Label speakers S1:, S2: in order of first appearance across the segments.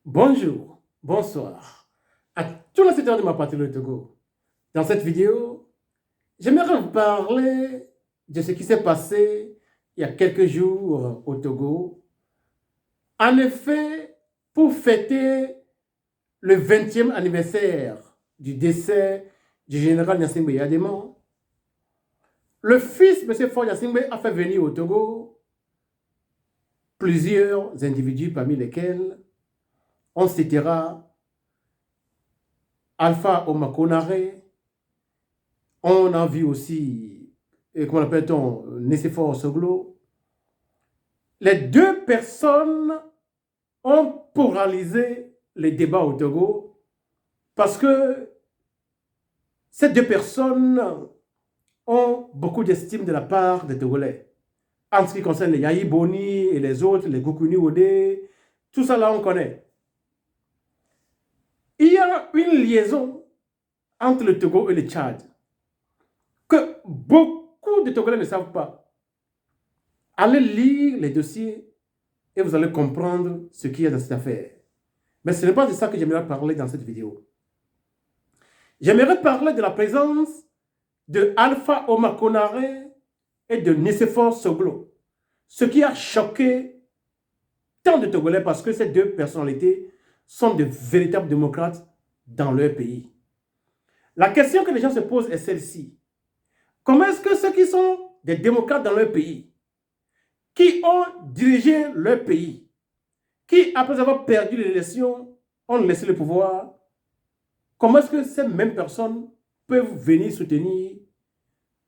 S1: Bonjour, bonsoir à tous les citoyens de ma patrie le Togo. Dans cette vidéo, j'aimerais vous parler de ce qui s'est passé il y a quelques jours au Togo. En effet, pour fêter le 20e anniversaire du décès du général Gnassingbé Yadéman, le fils de M. Faure Gnassingbé a fait venir au Togo plusieurs individus, parmi lesquels on citera Alpha Omakonare. On a vu aussi, comment l'appelle-t-on, Nicéphore Soglo. Les deux personnes ont polarisé les débats au Togo parce que ces deux personnes ont beaucoup d'estime de la part des Togolais. En ce qui concerne les Yahi Boni et les autres, les Gokuni Ode, tout ça là on connaît. Il y a une liaison entre le Togo et le Tchad que beaucoup de Togolais ne savent pas. Allez lire les dossiers et vous allez comprendre ce qu'il y a dans cette affaire. Mais ce n'est pas de ça que j'aimerais parler dans cette vidéo. J'aimerais parler de la présence de Alpha Omakonare et de Nicéphore Soglo. Ce qui a choqué tant de Togolais parce que ces deux personnalités sont de véritables démocrates dans leur pays. La question que les gens se posent est celle-ci. Comment est-ce que ceux qui sont des démocrates dans leur pays, qui ont dirigé leur pays, qui, après avoir perdu l'élection, ont laissé le pouvoir, comment est-ce que ces mêmes personnes peuvent venir soutenir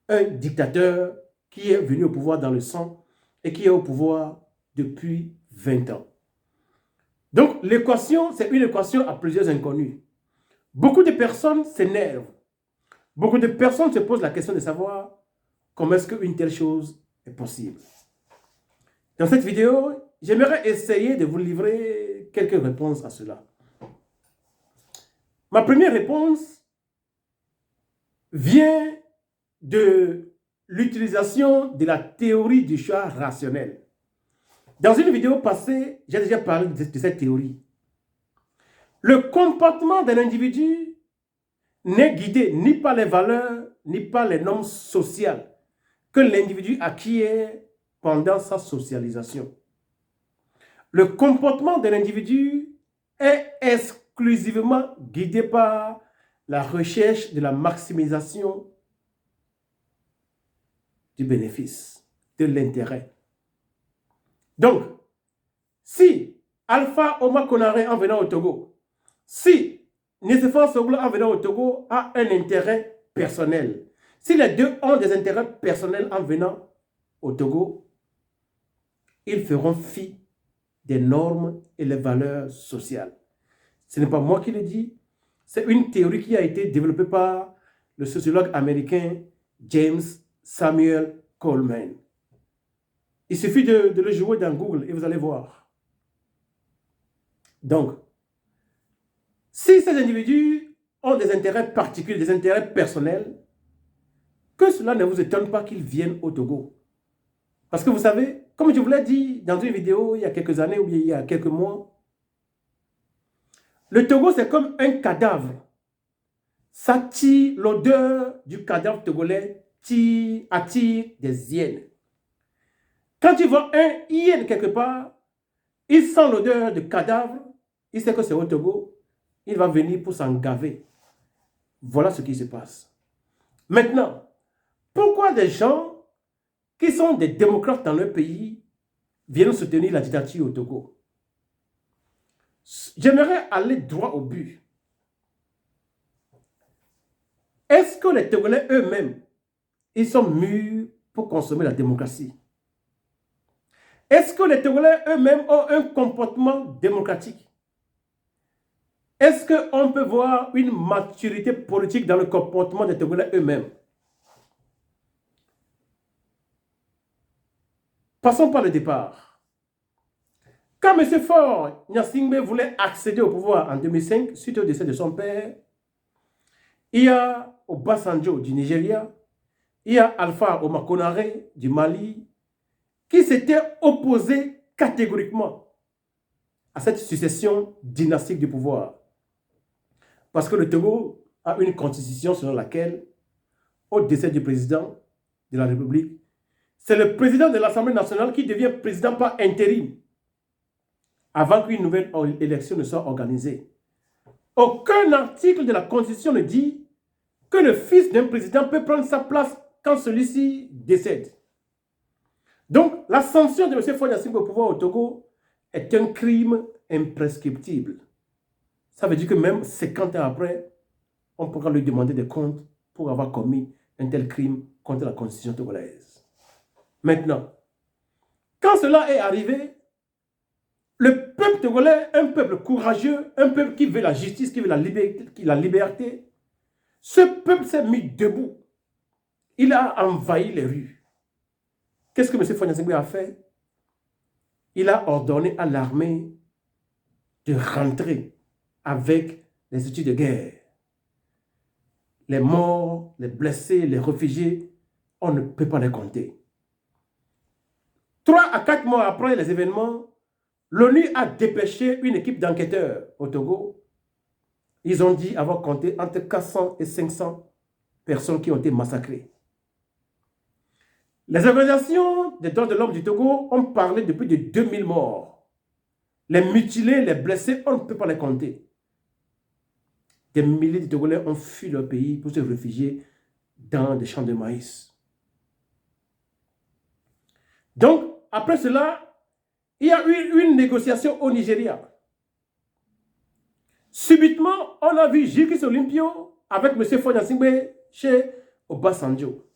S1: un dictateur qui est venu au pouvoir dans le sang et qui est au pouvoir depuis 20 ans? Donc, l'équation, c'est une équation à plusieurs inconnus. Beaucoup de personnes s'énervent. Beaucoup de personnes se posent la question de savoir comment est-ce qu'une telle chose est possible. Dans cette vidéo, j'aimerais essayer de vous livrer quelques réponses à cela. Ma première réponse vient de l'utilisation de la théorie du choix rationnel. Dans une vidéo passée, j'ai déjà parlé de cette théorie. Le comportement d'un individu n'est guidé ni par les valeurs, ni par les normes sociales que l'individu acquiert pendant sa socialisation. Le comportement d'un individu est exclusivement guidé par la recherche de la maximisation du bénéfice, de l'intérêt. Donc, si Alpha Omakonare en venant au Togo, si Nicéphore Soglo en venant au Togo a un intérêt personnel, si les deux ont des intérêts personnels en venant au Togo, ils feront fi des normes et les valeurs sociales. Ce n'est pas moi qui le dis, c'est une théorie qui a été développée par le sociologue américain James Samuel Coleman. Il suffit de le jouer dans Google et vous allez voir. Donc, si ces individus ont des intérêts particuliers, des intérêts personnels, que cela ne vous étonne pas qu'ils viennent au Togo. Parce que vous savez, comme je vous l'ai dit dans une vidéo il y a quelques années ou bien il y a quelques mois, le Togo c'est comme un cadavre. Ça tire, l'odeur du cadavre togolais attire des hyènes. Quand tu vois un hyène quelque part, il sent l'odeur de cadavre, il sait que c'est au Togo, il va venir pour s'en gaver. Voilà ce qui se passe. Maintenant, pourquoi des gens qui sont des démocrates dans leur pays viennent soutenir la dictature au Togo? J'aimerais aller droit au but. Est-ce que les Togolais eux-mêmes, ils sont mûrs pour consommer la démocratie? Est-ce que les Togolais eux-mêmes ont un comportement démocratique? Est-ce qu'on peut voir une maturité politique dans le comportement des Togolais eux-mêmes? Passons par le départ. Quand M. Faure Gnassingbé voulait accéder au pouvoir en 2005, suite au décès de son père, il y a Obasanjo du Nigeria, il y a Alpha Omakonare du Mali, qui s'étaient opposés catégoriquement à cette succession dynastique du pouvoir. Parce que le Togo a une constitution selon laquelle, au décès du président de la République, c'est le président de l'Assemblée nationale qui devient président par intérim avant qu'une nouvelle élection ne soit organisée. Aucun article de la Constitution ne dit que le fils d'un président peut prendre sa place quand celui-ci décède. Donc, la sanction de M. Faure Gnassingbé au pouvoir au Togo est un crime imprescriptible. Ça veut dire que même 50 ans après, on pourra lui demander des comptes pour avoir commis un tel crime contre la Constitution togolaise. Maintenant, quand cela est arrivé, le peuple togolais, un peuple courageux, un peuple qui veut la justice, qui veut la liberté, ce peuple s'est mis debout. Il a envahi les rues. Qu'est-ce que M. Faure Gnassingbé a fait? Il a ordonné à l'armée de rentrer avec les outils de guerre. Les morts, les blessés, les réfugiés, on ne peut pas les compter. 3 à 4 mois après les événements, l'ONU a dépêché une équipe d'enquêteurs au Togo. Ils ont dit avoir compté entre 400 et 500 personnes qui ont été massacrées. Les organisations des droits de l'homme du Togo ont parlé de plus de 2000 morts. Les mutilés, les blessés, on ne peut pas les compter. Des milliers de Togolais ont fui leur pays pour se réfugier dans des champs de maïs. Donc, après cela, il y a eu une négociation au Nigeria. Subitement, on a vu Gilles Olympio avec M. Faure Gnassingbé chez Obasanjo.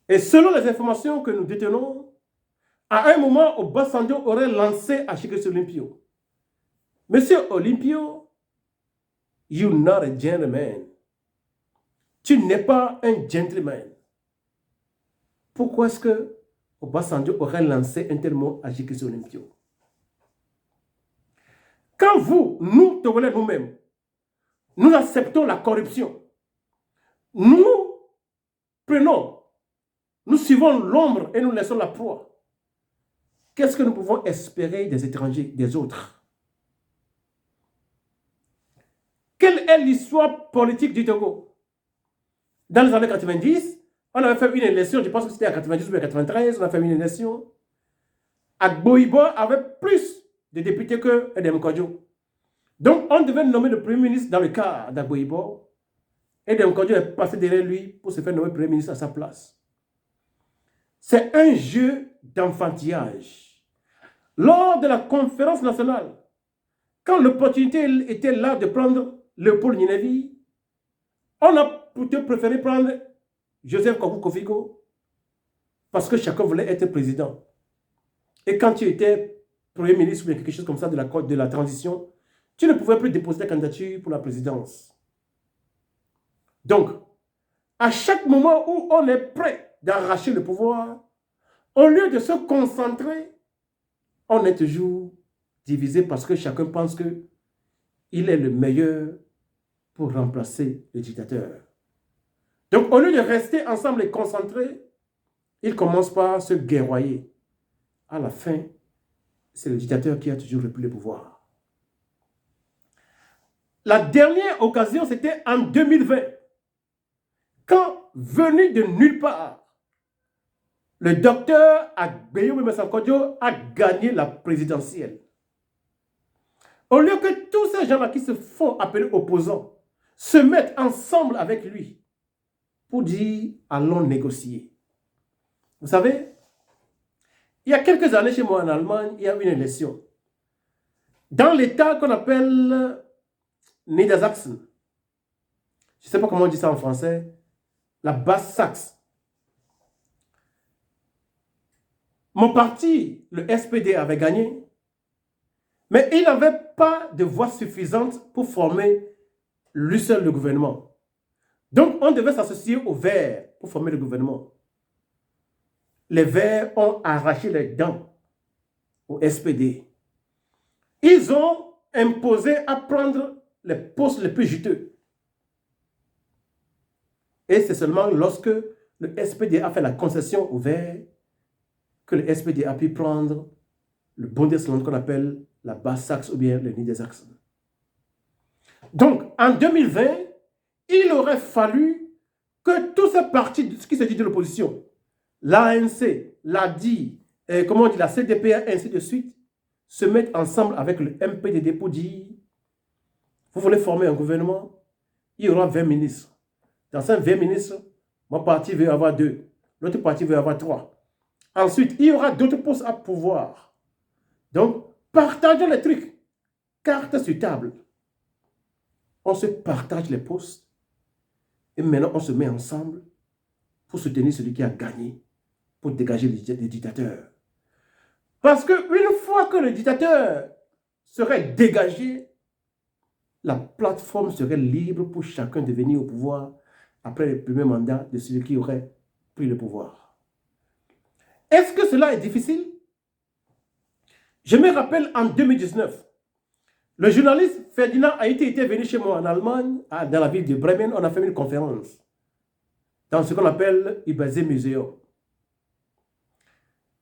S1: Et selon les informations que nous détenons, à un moment, Obasanjo aurait lancé à Gilles Olympio: Monsieur Olympio, you're not a gentleman. Tu n'es pas un gentleman. Pourquoi est-ce que Obasanjo aurait lancé un tel mot à Gilles Olympio? Quand nous, Togolais nous-mêmes, nous acceptons la corruption, nous suivons l'ombre et nous laissons la proie, qu'est-ce que nous pouvons espérer des étrangers, des autres? Quelle est l'histoire politique du Togo? Dans les années 90, on avait fait une élection, je pense que c'était en 90 ou en 93, on a fait une élection. Agboibo avait plus de députés que Edem Kodjo. Donc, on devait nommer le Premier ministre dans le cas d'Agboibo. Edem Kodjo est passé derrière lui pour se faire nommer Premier ministre à sa place. C'est un jeu d'enfantillage. Lors de la conférence nationale, quand l'opportunité était là de prendre Léopold Ninevi, on a plutôt préféré prendre Joseph Kakou Kofigo parce que chacun voulait être président. Et quand tu étais Premier ministre ou quelque chose comme ça de la transition, tu ne pouvais plus déposer ta candidature pour la présidence. Donc, à chaque moment où on est prêt d'arracher le pouvoir, au lieu de se concentrer, on est toujours divisé parce que chacun pense qu'il est le meilleur pour remplacer le dictateur. Donc, au lieu de rester ensemble et concentrés, ils commencent par se guerroyer. À la fin, c'est le dictateur qui a toujours repris le pouvoir. La dernière occasion, c'était en 2020, quand, venu de nulle part, le docteur Agbeyo Mesankodjo a gagné la présidentielle. Au lieu que tous ces gens-là qui se font appeler opposants se mettent ensemble avec lui pour dire allons négocier. Vous savez, il y a quelques années chez moi en Allemagne, il y a eu une élection. Dans l'état qu'on appelle Niedersachsen, je ne sais pas comment on dit ça en français, la Basse-Saxe. Mon parti, le SPD, avait gagné, mais il n'avait pas de voix suffisante pour former lui seul le gouvernement. Donc, on devait s'associer aux Verts pour former le gouvernement. Les Verts ont arraché les dents au SPD. Ils ont imposé à prendre les postes les plus juteux. Et c'est seulement lorsque le SPD a fait la concession aux Verts que le SPD a pu prendre le Bundesland qu'on appelle la Basse-Saxe ou bien le Niedersachsen. Donc, en 2020, il aurait fallu que tous ces partis, ce qui se dit de l'opposition, l'ANC, l'ADI, comment on dit, la CDPA, ainsi de suite, se mettent ensemble avec le MPDD pour dire, vous voulez former un gouvernement, il y aura 20 ministres. Dans ces 20 ministres, mon parti veut avoir 2, l'autre parti veut avoir 3. Ensuite, il y aura d'autres postes à pouvoir. Donc, partageons les trucs. Carte sur table. On se partage les postes. Et maintenant, on se met ensemble pour soutenir celui qui a gagné, pour dégager les dictateurs. Parce qu'une fois que le dictateur serait dégagé, la plateforme serait libre pour chacun de venir au pouvoir après le premier mandat de celui qui aurait pris le pouvoir. Est-ce que cela est difficile? Je me rappelle en 2019, le journaliste Ferdinand Haïti était venu chez moi en Allemagne, dans la ville de Bremen. On a fait une conférence dans ce qu'on appelle Ibazé Museum.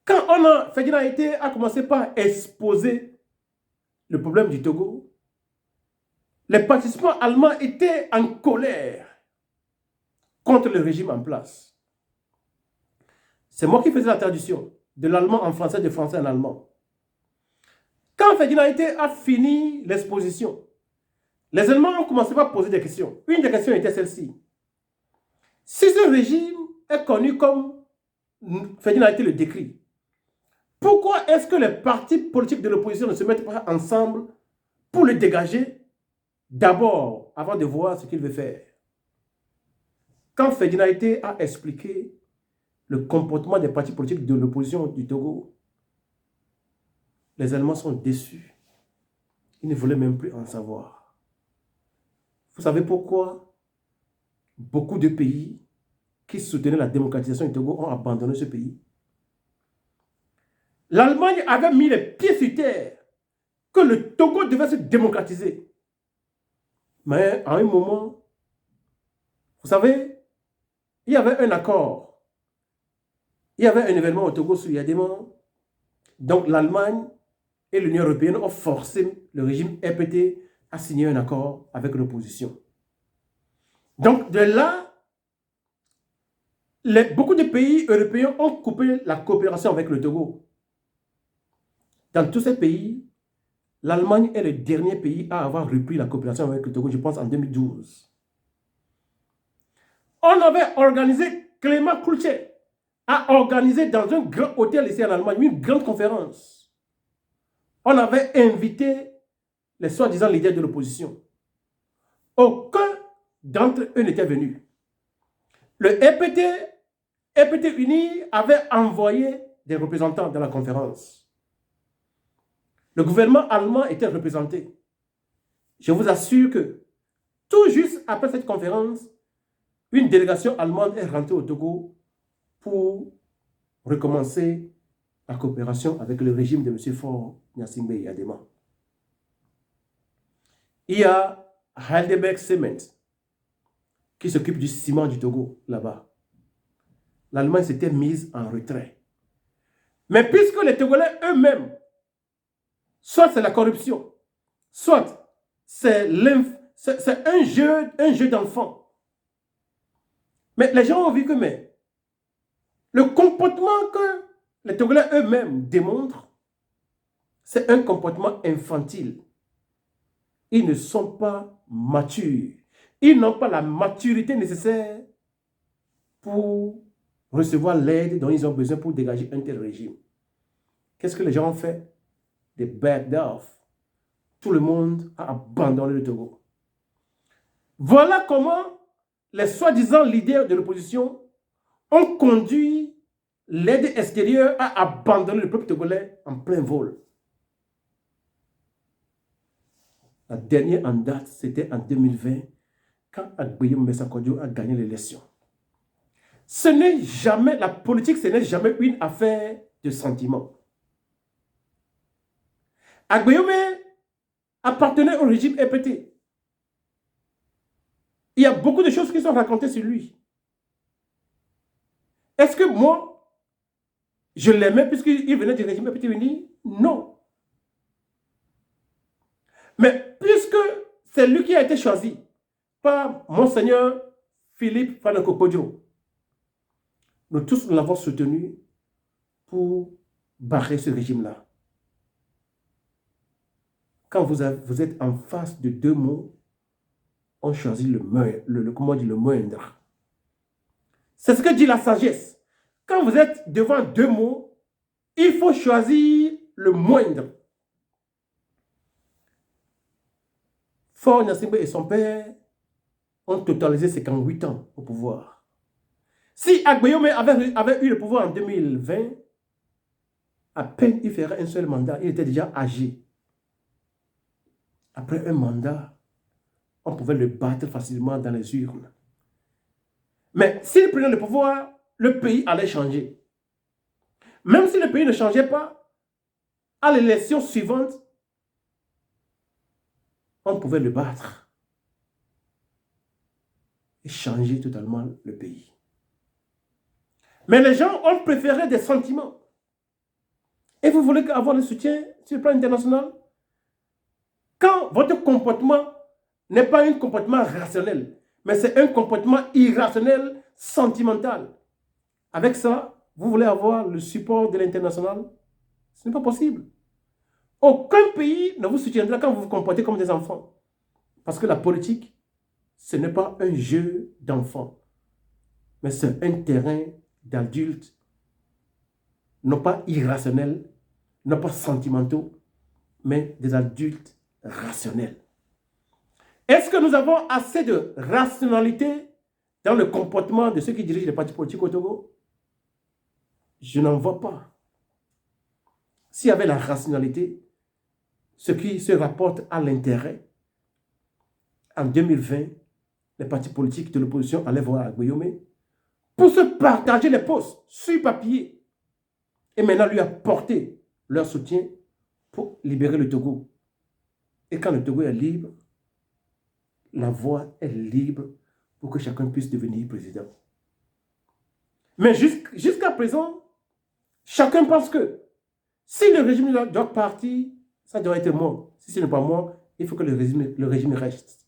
S1: Quand Ferdinand Haïti a commencé par exposer le problème du Togo, les participants allemands étaient en colère contre le régime en place. C'est moi qui faisais la traduction de l'allemand en français, de français en allemand. Quand Ferdinand Haïti a fini l'exposition, les Allemands ont commencé à poser des questions. Une des questions était celle-ci. Si ce régime est connu comme Ferdinand Haïti le décrit, pourquoi est-ce que les partis politiques de l'opposition ne se mettent pas ensemble pour le dégager d'abord, avant de voir ce qu'il veut faire? Quand Ferdinand Haïti a expliqué le comportement des partis politiques de l'opposition du Togo, les Allemands sont déçus. Ils ne voulaient même plus en savoir. Vous savez pourquoi beaucoup de pays qui soutenaient la démocratisation du Togo ont abandonné ce pays? L'Allemagne avait mis les pieds sur terre que le Togo devait se démocratiser. Mais à un moment, vous savez, il y avait un accord. Il y avait un événement au Togo sur Yadéman. Donc l'Allemagne et l'Union européenne ont forcé le régime RPT à signer un accord avec l'opposition. Donc de là, beaucoup de pays européens ont coupé la coopération avec le Togo. Dans tous ces pays, l'Allemagne est le dernier pays à avoir repris la coopération avec le Togo, je pense en 2012. On avait organisé, Clément Kulche a organisé dans un grand hôtel ici en Allemagne une grande conférence. On avait invité les soi-disant leaders de l'opposition. Aucun d'entre eux n'était venu. Le EPT Uni avait envoyé des représentants dans la conférence. Le gouvernement allemand était représenté. Je vous assure que tout juste après cette conférence, une délégation allemande est rentrée au Togo pour recommencer la coopération avec le régime de M. Faure Gnassingbé Eyadéma. Il y a Heidelberg Cement qui s'occupe du ciment du Togo là-bas. L'Allemagne s'était mise en retrait. Mais puisque les Togolais eux-mêmes, soit c'est la corruption, soit c'est un jeu d'enfant. Mais les gens ont vu que le comportement que les Togolais eux-mêmes démontrent, c'est un comportement infantile. Ils ne sont pas matures. Ils n'ont pas la maturité nécessaire pour recevoir l'aide dont ils ont besoin pour dégager un tel régime. Qu'est-ce que les gens ont fait? Des backed off. Tout le monde a abandonné le Togo. Voilà comment les soi-disant leaders de l'opposition ont conduit l'aide extérieure à abandonner le peuple togolais en plein vol. La dernière en date, c'était en 2020, quand Agbeyo Messa Kodjo a gagné l'élection. Ce n'est jamais, la politique, ce n'est jamais une affaire de sentiment. Agbeyo appartenait au régime EPT. Il y a beaucoup de choses qui sont racontées sur lui. Est-ce que moi, je l'aimais puisqu'il venait du régime EPT Uni? Non. Mais puisque c'est lui qui a été choisi par Monseigneur Philippe Fanakopodjo, nous tous nous l'avons soutenu pour barrer ce régime-là. Quand vous êtes en face de deux mots, on choisit le moindre. C'est ce que dit la sagesse. Quand vous êtes devant deux mots, il faut choisir le moindre. Faure Gnassingbé et son père ont totalisé 58 ans au pouvoir. Si Agbeyome avait eu le pouvoir en 2020, à peine il ferait un seul mandat, il était déjà âgé. Après un mandat, on pouvait le battre facilement dans les urnes. Mais s'il prenait le pouvoir, le pays allait changer. Même si le pays ne changeait pas, à l'élection suivante, on pouvait le battre et changer totalement le pays. Mais les gens ont préféré des sentiments. Et vous voulez avoir le soutien sur le plan international? Quand votre comportement n'est pas un comportement rationnel, mais c'est un comportement irrationnel, sentimental. Avec ça, vous voulez avoir le support de l'international? Ce n'est pas possible. Aucun pays ne vous soutiendra quand vous vous comportez comme des enfants. Parce que la politique, ce n'est pas un jeu d'enfants, mais c'est un terrain d'adultes, non pas irrationnels, non pas sentimentaux, mais des adultes rationnels. Est-ce que nous avons assez de rationalité dans le comportement de ceux qui dirigent les partis politiques au Togo? Je n'en vois pas. S'il y avait la rationalité, ce qui se rapporte à l'intérêt, en 2020, les partis politiques de l'opposition allaient voir Agbeyome pour se partager les postes sur papier et maintenant lui apporter leur soutien pour libérer le Togo. Et quand le Togo est libre, la voie est libre pour que chacun puisse devenir président. Mais jusqu'à présent, chacun pense que si le régime doit partir, ça doit être moi. Si ce n'est pas moi, il faut que le régime reste.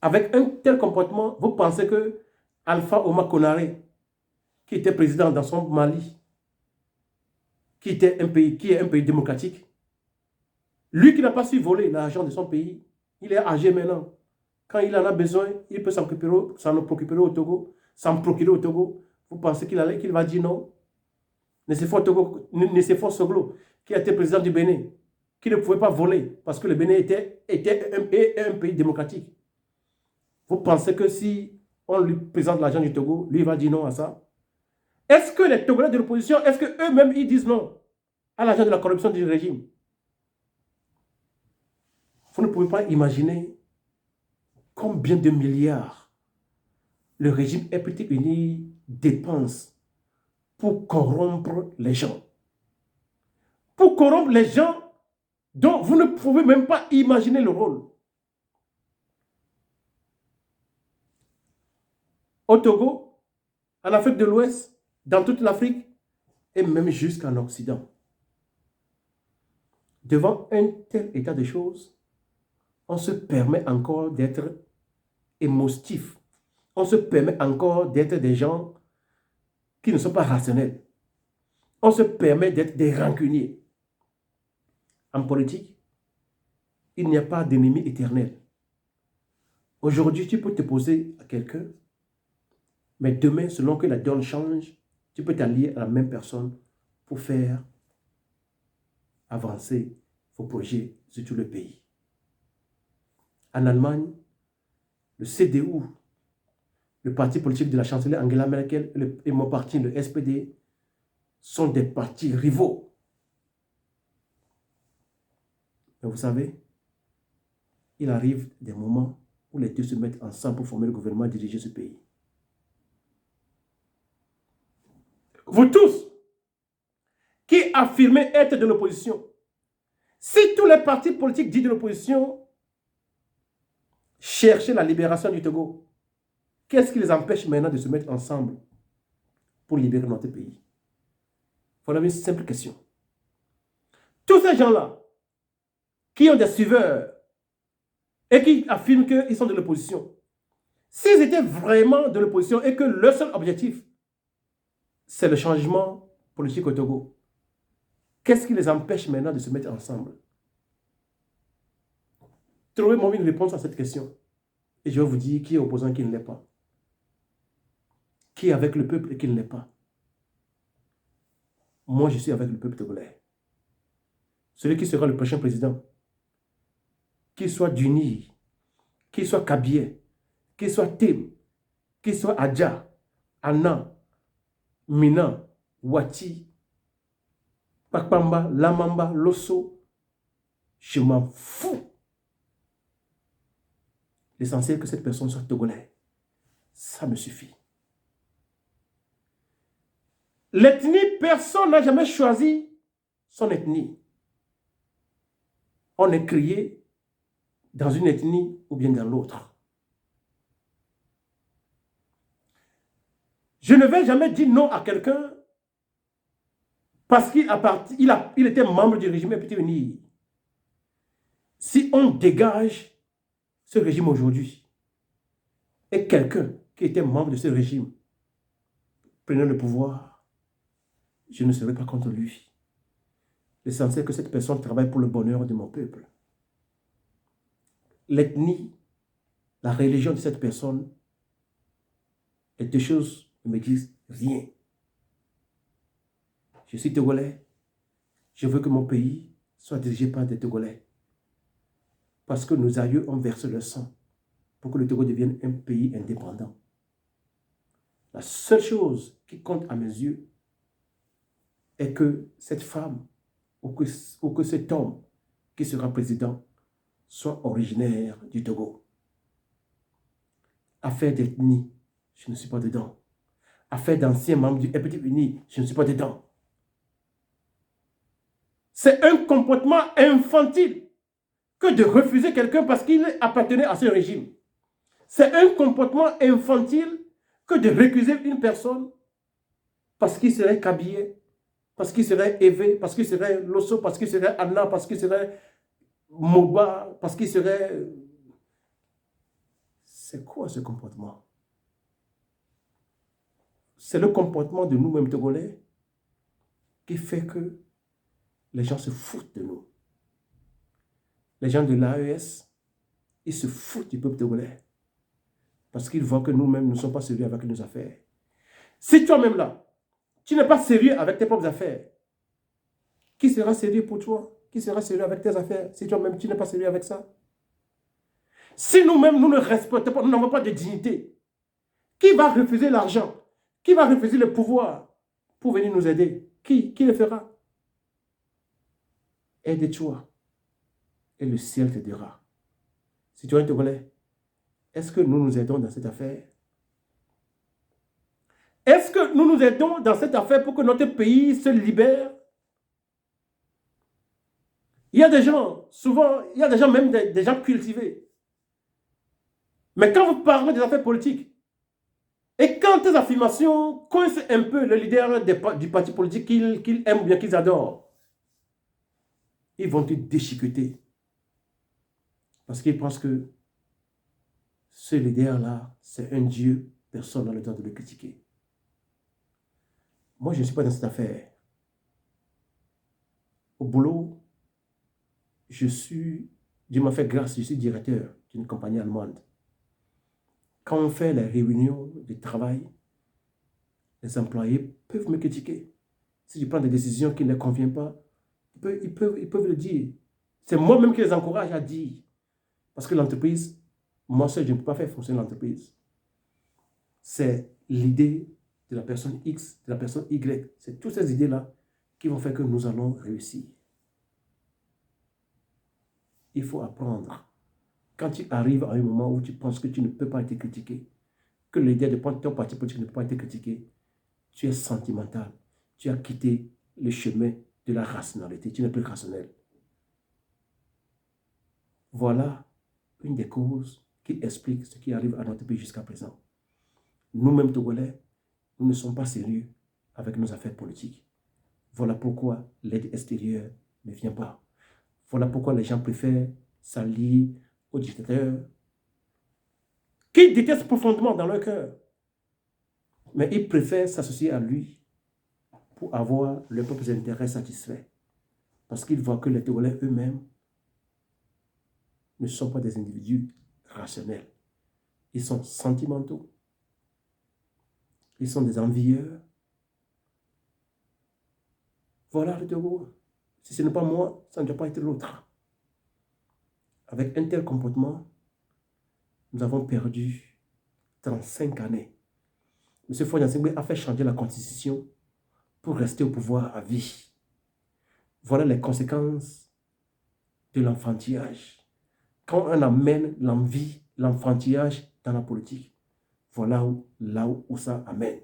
S1: Avec un tel comportement, vous pensez que Alpha Ouma Konaré, qui était président dans son Mali, qui est un pays démocratique, lui qui n'a pas su voler l'argent de son pays, il est âgé maintenant. Quand il en a besoin, il peut s'en procurer au Togo, Vous pensez qu'il va dire non? Nicéphore Soglo, qui a été président du Bénin, qui ne pouvait pas voler parce que le Bénin était un pays démocratique. Vous pensez que si on lui présente l'argent du Togo, lui va dire non à ça? Est-ce que les Togolais de l'opposition, est-ce qu'eux-mêmes ils disent non à l'argent de la corruption du régime? Vous ne pouvez pas imaginer combien de milliards le régime FPT Uni dépense pour corrompre les gens. Pour corrompre les gens dont vous ne pouvez même pas imaginer le rôle. Au Togo, en Afrique de l'Ouest, dans toute l'Afrique et même jusqu'en Occident. Devant un tel état de choses, on se permet encore d'être émotif. On se permet encore d'être des gens qui ne sont pas rationnels. On se permet d'être des rancuniers. En politique, il n'y a pas d'ennemi éternel. Aujourd'hui, tu peux te poser à quelqu'un, mais demain, selon que la donne change, tu peux t'allier à la même personne pour faire avancer vos projets sur tout le pays. En Allemagne, le CDU, le parti politique de la chancelière Angela Merkel et mon parti, le SPD, sont des partis rivaux. Mais vous savez, il arrive des moments où les deux se mettent ensemble pour former le gouvernement et diriger ce pays. Vous tous, qui affirmez être de l'opposition, si tous les partis politiques dits de l'opposition cherchaient la libération du Togo, qu'est-ce qui les empêche maintenant de se mettre ensemble pour libérer notre pays? Voilà une simple question. Tous ces gens-là, qui ont des suiveurs et qui affirment qu'ils sont de l'opposition, s'ils étaient vraiment de l'opposition et que leur seul objectif, c'est le changement politique au Togo, qu'est-ce qui les empêche maintenant de se mettre ensemble? Trouvez-moi une réponse à cette question. Et je vais vous dire qui est opposant et qui ne l'est pas. Qui est avec le peuple et qui ne l'est pas. Moi, je suis avec le peuple togolais. Celui qui sera le prochain président, qu'il soit Duni, qu'il soit Kabié, qu'il soit Tim, qu'il soit Adja, Anna, Mina, Wati, Pakpamba, Lamamba, Losso, je m'en fous. L'essentiel est que cette personne soit togolais. Ça me suffit. L'ethnie, personne n'a jamais choisi son ethnie. On est créé dans une ethnie ou bien dans l'autre. Je ne vais jamais dire non à quelqu'un parce qu'il était membre du régime Petit Uni. Si on dégage ce régime aujourd'hui et quelqu'un qui était membre de ce régime prenait le pouvoir, je ne serai pas contre lui. L'essentiel est que cette personne travaille pour le bonheur de mon peuple. L'ethnie, la religion de cette personne, les deux choses ne me disent rien. Je suis Togolais. Je veux que mon pays soit dirigé par des Togolais. Parce que nos aïeux ont versé le sang pour que le Togo devienne un pays indépendant. La seule chose qui compte à mes yeux est que cette femme ou que cet homme qui sera président soit originaire du Togo. Affaire d'ethnie, je ne suis pas dedans. Affaire d'anciens membres du Petit Uni, je ne suis pas dedans. C'est un comportement infantile que de refuser quelqu'un parce qu'il appartenait à ce régime. C'est un comportement infantile que de récuser une personne parce qu'il serait Kabyé, parce qu'il serait Évé, parce qu'il serait Losso, parce qu'il serait Anna, parce qu'il serait Moba, parce qu'il serait... C'est quoi ce comportement? C'est le comportement de nous-mêmes Togolais qui fait que les gens se foutent de nous. Les gens de l'AES, ils se foutent du peuple togolais parce qu'ils voient que nous-mêmes ne sommes pas sérieux avec nos affaires. Si toi-même là, tu n'es pas sérieux avec tes propres affaires, qui sera sérieux pour toi? Qui sera sérieux avec tes affaires si toi-même tu n'es pas sérieux avec ça? Si nous-mêmes nous ne respectons pas, nous n'avons pas de dignité, qui va refuser l'argent? Qui va refuser le pouvoir pour venir nous aider? Qui le fera? Aide-toi et le ciel t'aidera. Citoyen togolais, est-ce que nous nous aidons dans cette affaire? Est-ce que nous nous aidons dans cette affaire pour que notre pays se libère? Il y a des gens, souvent, il y a des gens, même des gens cultivés. Mais quand vous parlez des affaires politiques, et quand tes affirmations coincent un peu le leader du parti politique qu'ils aiment ou bien qu'ils adorent, ils vont te déchiqueter. Parce qu'ils pensent que ce leader-là, c'est un dieu, personne n'a le temps de le critiquer. Moi, je ne suis pas dans cette affaire. Au boulot, Dieu m'a fait grâce, je suis directeur d'une compagnie allemande. Quand on fait les réunions de travail, les employés peuvent me critiquer. Si je prends des décisions qui ne leur conviennent pas, ils peuvent le dire. C'est moi-même qui les encourage à dire. Parce que l'entreprise, moi seul, je ne peux pas faire fonctionner l'entreprise. C'est l'idée de la personne X, de la personne Y. C'est toutes ces idées-là qui vont faire que nous allons réussir. Il faut apprendre. Quand tu arrives à un moment où tu penses que tu ne peux pas être critiqué, que l'idée de prendre ton parti politique ne peut pas être critiqué, tu es sentimental. Tu as quitté le chemin de la rationalité. Tu n'es plus rationnel. Voilà une des causes qui explique ce qui arrive à notre pays jusqu'à présent. Nous-mêmes, Togolais, nous ne sommes pas sérieux avec nos affaires politiques. Voilà pourquoi l'aide extérieure ne vient pas. Voilà pourquoi les gens préfèrent s'allier aux dictateurs qu'ils détestent profondément dans leur cœur. Mais ils préfèrent s'associer à lui pour avoir leurs propres intérêts satisfaits. Parce qu'ils voient que les Togolais eux-mêmes ne sont pas des individus rationnels. Ils sont sentimentaux. Ils sont des envieurs. Voilà le Togo. Si ce n'est pas moi, ça ne doit pas être l'autre. Avec un tel comportement, nous avons perdu 35 années. M. Faure Gnassingbé a fait changer la constitution pour rester au pouvoir à vie. Voilà les conséquences de l'enfantillage. Quand on amène l'envie, l'enfantillage dans la politique, voilà là où ça amène.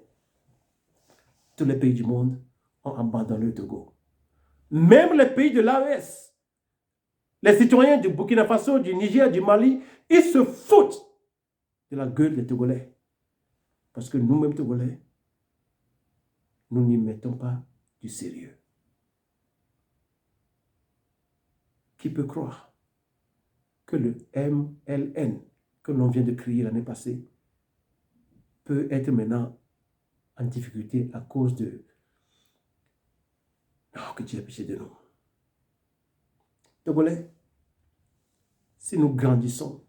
S1: Tous les pays du monde ont abandonné le Togo. Même les pays de l'AES, les citoyens du Burkina Faso, du Niger, du Mali, ils se foutent de la gueule des Togolais. Parce que nous-mêmes, Togolais, nous n'y mettons pas du sérieux. Qui peut croire que le MLN que l'on vient de créer l'année passée peut être maintenant en difficulté à cause de... Oh, que Dieu a pitié de nous. Togolais, si nous grandissons,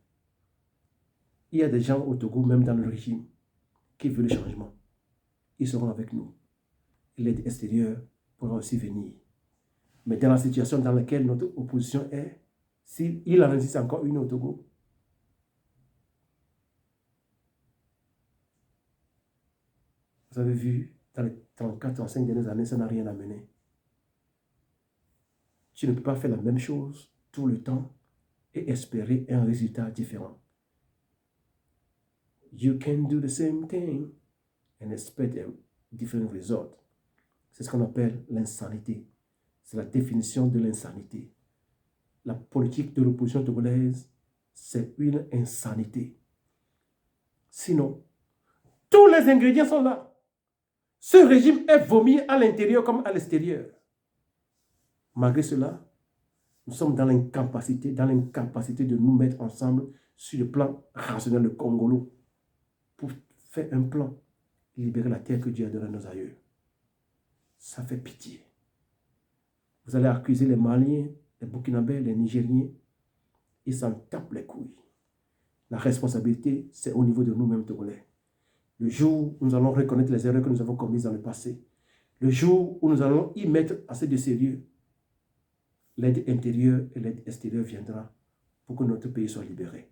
S1: il y a des gens au Togo, même dans le régime, qui veulent le changement. Ils seront avec nous. L'aide extérieure pourra aussi venir. Mais dans la situation dans laquelle notre opposition est, s'il en existe encore une au Togo, vous avez vu, dans les 34-35 dernières années, ça n'a rien amené. Tu ne peux pas faire la même chose tout le temps et espérer un résultat différent. You can do the same thing and expect a different result. C'est ce qu'on appelle l'insanité. C'est la définition de l'insanité. La politique de l'opposition togolaise, c'est une insanité. Sinon, tous les ingrédients sont là. Ce régime est vomi à l'intérieur comme à l'extérieur. Malgré cela, nous sommes dans l'incapacité de nous mettre ensemble sur le plan rationnel, le Congolo, pour faire un plan et libérer la terre que Dieu a donnée à nos aïeux. Ça fait pitié. Vous allez accuser les Maliens, les Burkinabés, les Nigériens. Ils s'en tapent les couilles. La responsabilité, c'est au niveau de nous-mêmes, Togolais. Le jour où nous allons reconnaître les erreurs que nous avons commises dans le passé, le jour où nous allons y mettre assez de sérieux, l'aide intérieure et l'aide extérieure viendra pour que notre pays soit libéré.